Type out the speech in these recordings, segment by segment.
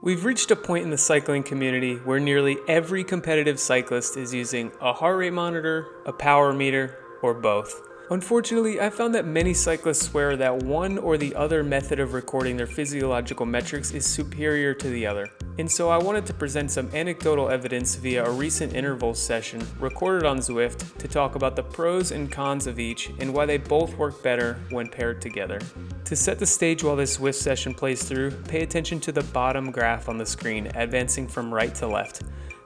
We've reached a point in the cycling community where nearly every competitive cyclist is using a heart rate monitor, a power meter, or both. Unfortunately, I found that many cyclists swear that one or the other method of recording their physiological metrics is superior to the other. And so I wanted to present some anecdotal evidence via a recent intervals session recorded on Zwift to talk about the pros and cons of each and why they both work better when paired together. To set the stage while this Zwift session plays through, pay attention to the bottom graph on the screen advancing from right to left.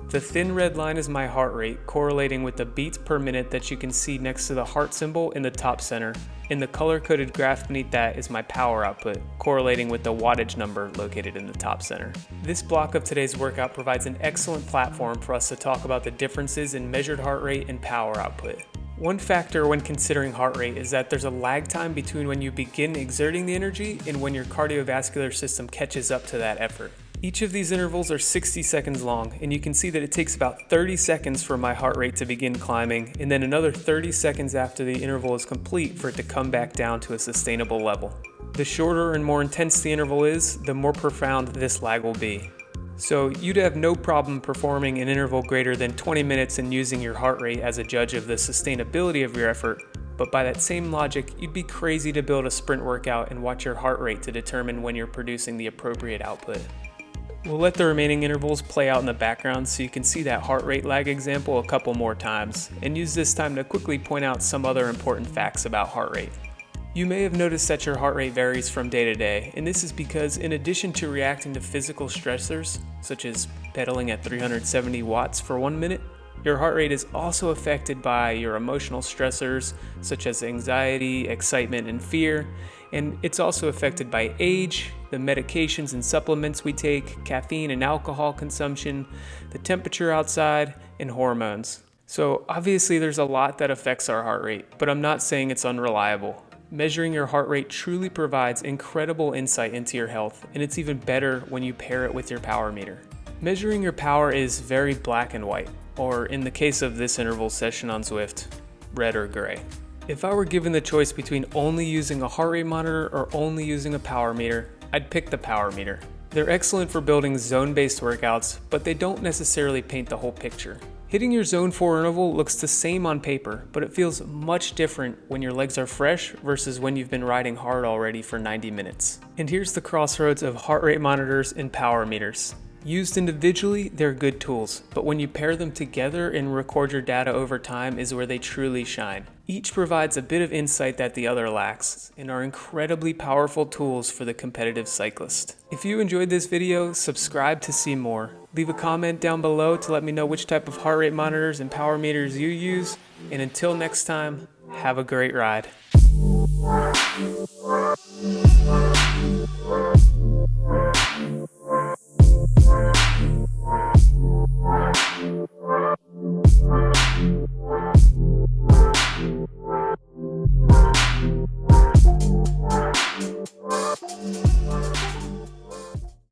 The thin red line is my heart rate, correlating with the beats per minute that you can see next to the heart symbol in the top center, and the color-coded graph beneath that is my power output, correlating with the wattage number located in the top center. This block of today's workout provides an excellent platform for us to talk about the differences in measured heart rate and power output. One factor when considering heart rate is that there's a lag time between when you begin exerting the energy and when your cardiovascular system catches up to that effort. Each of these intervals are 60 seconds long, and you can see that it takes about 30 seconds for my heart rate to begin climbing, and then another 30 seconds after the interval is complete for it to come back down to a sustainable level. The shorter and more intense the interval is, the more profound this lag will be. So you'd have no problem performing an interval greater than 20 minutes and using your heart rate as a judge of the sustainability of your effort, but by that same logic, you'd be crazy to build a sprint workout and watch your heart rate to determine when you're producing the appropriate output. We'll let the remaining intervals play out in the background so you can see that heart rate lag example a couple more times, and use this time to quickly point out some other important facts about heart rate. You may have noticed that your heart rate varies from day to day, and this is because in addition to reacting to physical stressors, such as pedaling at 370 watts for 1 minute, your heart rate is also affected by your emotional stressors, such as anxiety, excitement, and fear, and it's also affected by age, the medications and supplements we take, caffeine and alcohol consumption, the temperature outside, and hormones. So obviously there's a lot that affects our heart rate, but I'm not saying it's unreliable. Measuring your heart rate truly provides incredible insight into your health, and it's even better when you pair it with your power meter. Measuring your power is very black and white, or in the case of this interval session on Zwift, red or gray. If I were given the choice between only using a heart rate monitor or only using a power meter, I'd pick the power meter. They're excellent for building zone-based workouts, but they don't necessarily paint the whole picture. Hitting your zone 4 interval looks the same on paper, but it feels much different when your legs are fresh versus when you've been riding hard already for 90 minutes. And here's the crossroads of heart rate monitors and power meters. Used individually, they're good tools, but when you pair them together and record your data over time is where they truly shine. Each provides a bit of insight that the other lacks, and are incredibly powerful tools for the competitive cyclist. If you enjoyed this video, subscribe to see more. Leave a comment down below to let me know which type of heart rate monitors and power meters you use, and until next time, have a great ride.